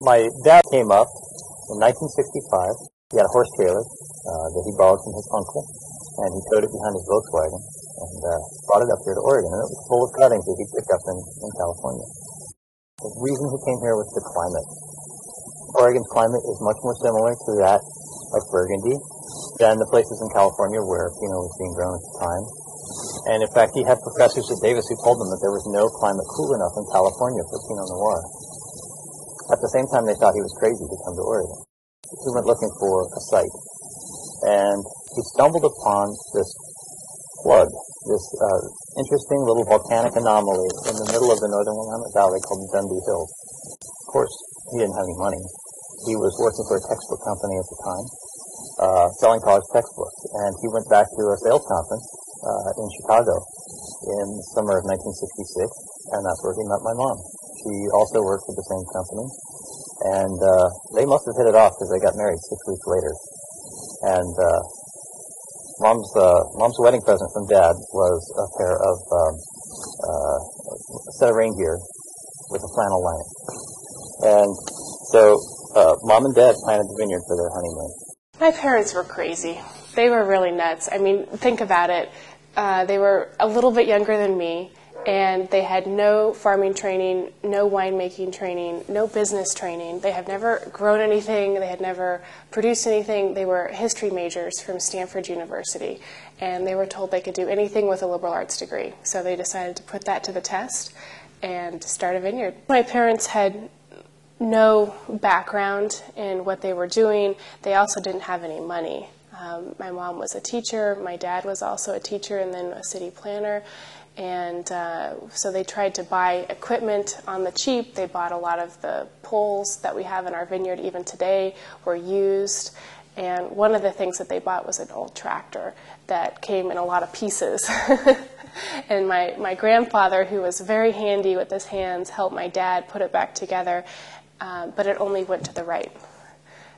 My dad came up in 1965. He had a horse trailer that he borrowed from his uncle, and he towed it behind his Volkswagen and brought it up here to Oregon, and it was full of cuttings that he picked up in California. The reason he came here was the climate. Oregon's climate is much more similar to that of Burgundy than the places in California where Pinot was being grown at the time. And in fact, he had professors at Davis who told him that there was no climate cool enough in California for Pinot Noir. At the same time, they thought he was crazy to come to Oregon. He went looking for a site, and he stumbled upon this flood, this interesting little volcanic anomaly in the middle of the northern Willamette Valley called Dundee Hills. Of course, he didn't have any money. He was working for a textbook company at the time, selling college textbooks, and he went back to a sales conference in Chicago in the summer of 1966, and that's where he met my mom. She also worked for the same company, and they must have hit it off because they got married 6 weeks later. And mom's wedding present from Dad was a pair of a set of reindeer with a flannel lining. And so Mom and Dad planted the vineyard for their honeymoon. My parents were crazy. They were really nuts. I mean, think about it. They were a little bit younger than me, and they had no farming training, no winemaking training, no business training. They had never grown anything. They had never produced anything. They were history majors from Stanford University, and they were told they could do anything with a liberal arts degree. So they decided to put that to the test and start a vineyard. My parents had no background in what they were doing. They also didn't have any money. My mom was a teacher. My dad was also a teacher and then a city planner. And so they tried to buy equipment on the cheap. They bought a lot of the poles that we have in our vineyard even today were used. And one of the things that they bought was an old tractor that came in a lot of pieces. And my grandfather, who was very handy with his hands, helped my dad put it back together, but it only went to the right.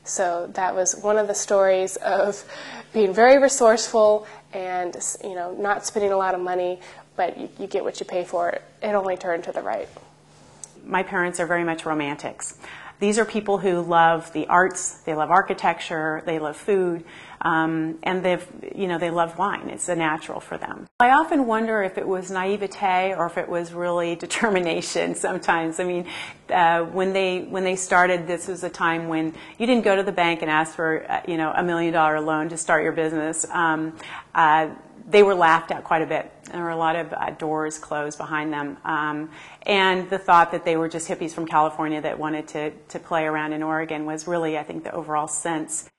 So that was one of the stories of being very resourceful and, you know, not spending a lot of money, but you get what you pay for. It only turned to the right. My parents are very much romantics. These are people who love the arts, they love architecture, they love food, and they love wine. It's a natural for them. I often wonder if it was naivete or if it was really determination sometimes. I mean, when they started, this was a time when you didn't go to the bank and ask for $1 million loan to start your business. They were laughed at quite a bit. There were a lot of doors closed behind them. And the thought that they were just hippies from California that wanted to play around in Oregon was really, I think, the overall sense.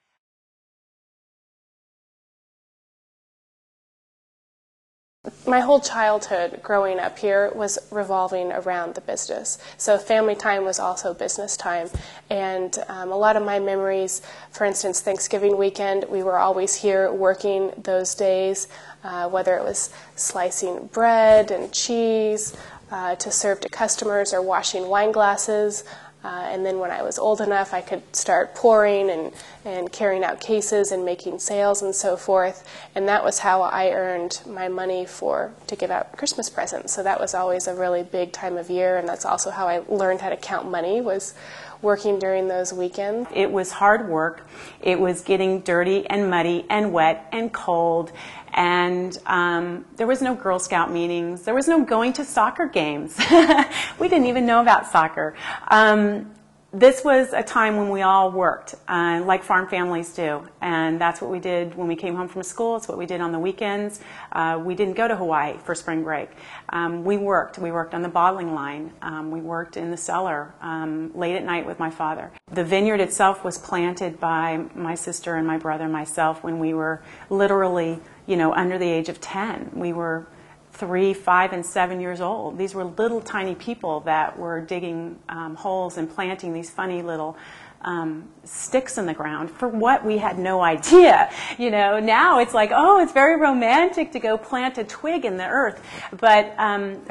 My whole childhood growing up here was revolving around the business. So family time was also business time. And a lot of my memories, for instance, Thanksgiving weekend, we were always here working those days, whether it was slicing bread and cheese to serve to customers or washing wine glasses. And then when I was old enough, I could start pouring and carrying out cases and making sales and so forth. And that was how I earned my money to give out Christmas presents. So that was always a really big time of year, and that's also how I learned how to count money, was working during those weekends. It was hard work. It was getting dirty and muddy and wet and cold. And there was no Girl Scout meetings. There was no going to soccer games. We didn't even know about soccer. This was a time when we all worked, like farm families do. And that's what we did when we came home from school. It's what we did on the weekends. We didn't go to Hawaii for spring break. We worked. We worked on the bottling line. We worked in the cellar late at night with my father. The vineyard itself was planted by my sister and my brother and myself when we were literally, under the age of 10. We were 3, 5, and 7 years old. These were little tiny people that were digging holes and planting these funny little sticks in the ground. For what, we had no idea. Now it's like, oh, it's very romantic to go plant a twig in the earth. But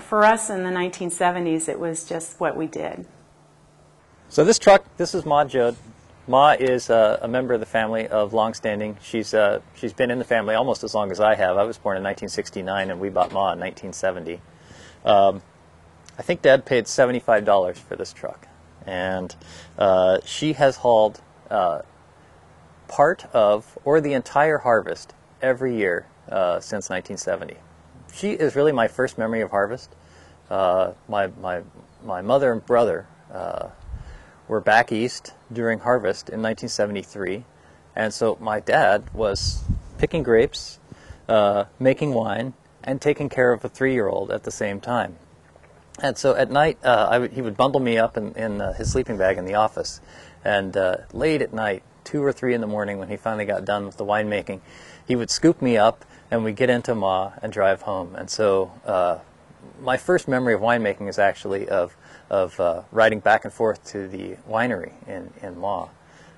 for us in the 1970s, it was just what we did. So this truck, this is Ma Judd. Ma is a member of the family of longstanding. She's been in the family almost as long as I have. I was born in 1969, and we bought Ma in 1970. I think Dad paid $75 for this truck. and she has hauled part of, or the entire harvest every year since 1970. She is really my first memory of harvest. My mother and brother were back east during harvest in 1973, and so my dad was picking grapes, making wine, and taking care of a 3-year-old at the same time. And so at night, he would bundle me up in his sleeping bag in the office, and late at night, 2 or 3 in the morning, when he finally got done with the winemaking, he would scoop me up, and we'd get into Ma and drive home. And so my first memory of winemaking is actually of riding back and forth to the winery in Ma.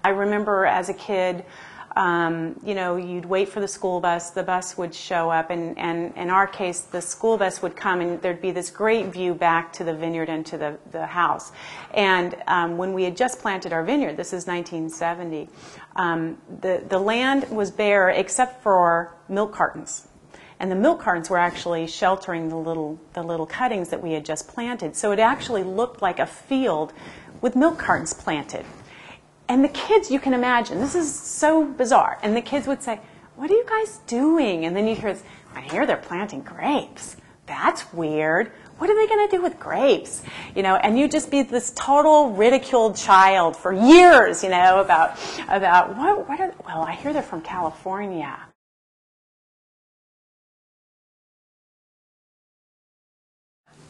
I remember as a kid, you'd wait for the school bus, the bus would show up, and in our case, the school bus would come, and there'd be this great view back to the vineyard and to the house. And when we had just planted our vineyard, this is 1970, the land was bare except for milk cartons. And the milk cartons were actually sheltering the little cuttings that we had just planted. So it actually looked like a field with milk cartons planted. And the kids, you can imagine, this is so bizarre. And the kids would say, "What are you guys doing?" And then you hear, "I hear they're planting grapes. That's weird. What are they going to do with grapes?" And you'd just be this total ridiculed child for years, about well, I hear they're from California.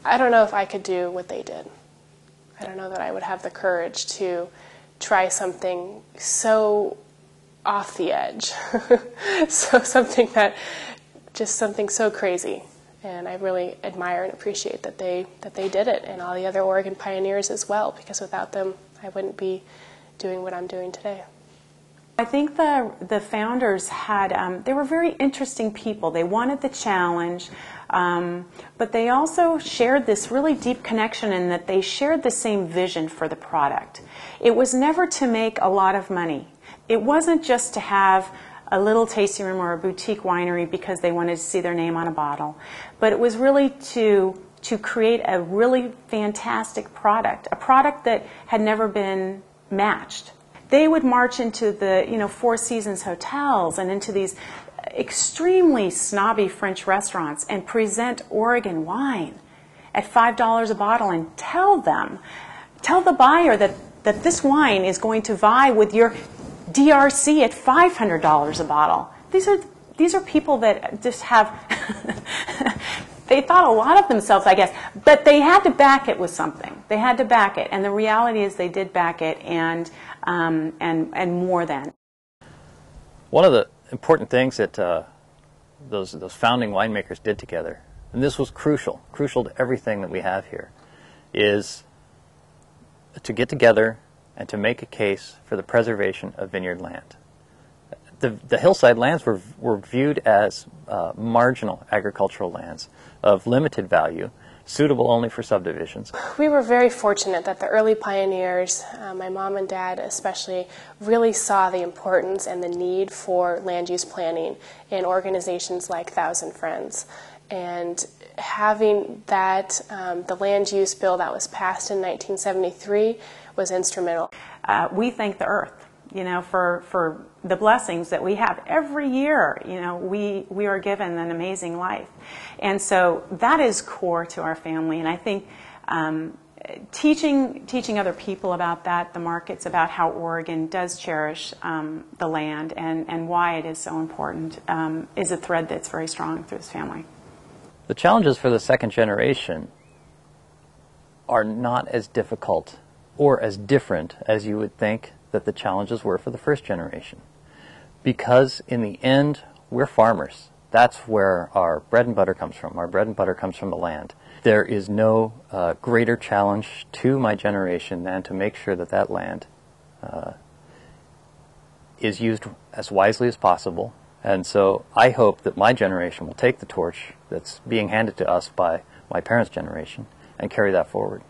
I don't know if I could do what they did. I don't know that I would have the courage to try something so off the edge. Something so crazy. And I really admire and appreciate that they did it, and all the other Oregon pioneers as well, because without them, I wouldn't be doing what I'm doing today. I think the founders they were very interesting people. They wanted the challenge, but they also shared this really deep connection in that they shared the same vision for the product. It was never to make a lot of money. It wasn't just to have a little tasting room or a boutique winery because they wanted to see their name on a bottle, but it was really to create a really fantastic product, a product that had never been matched. They would march into the Four Seasons hotels and into these extremely snobby French restaurants and present Oregon wine at $5 a bottle and tell the buyer that this wine is going to vie with your DRC at $500 a bottle. These are people that just have they thought a lot of themselves, I guess, but they had to back it with something. They had to back it, and the reality is they did back it, and more than. One of the important things that those founding winemakers did together, and this was crucial to everything that we have here, is to get together and to make a case for the preservation of vineyard land. The hillside lands were viewed as marginal agricultural lands of limited value, suitable only for subdivisions. We were very fortunate that the early pioneers, my mom and dad especially, really saw the importance and the need for land use planning in organizations like Thousand Friends. And having that, the land use bill that was passed in 1973 was instrumental. We thank the earth, for the blessings that we have every year. We are given an amazing life, and so that is core to our family. And I think teaching other people about that, the markets, about how Oregon does cherish the land and why it is so important, is a thread that's very strong through this family. The challenges for the second generation are not as difficult or as different as you would think that the challenges were for the first generation. Because in the end, we're farmers. That's where our bread and butter comes from. Our bread and butter comes from the land. There is no greater challenge to my generation than to make sure that that land is used as wisely as possible. And so I hope that my generation will take the torch that's being handed to us by my parents' generation and carry that forward.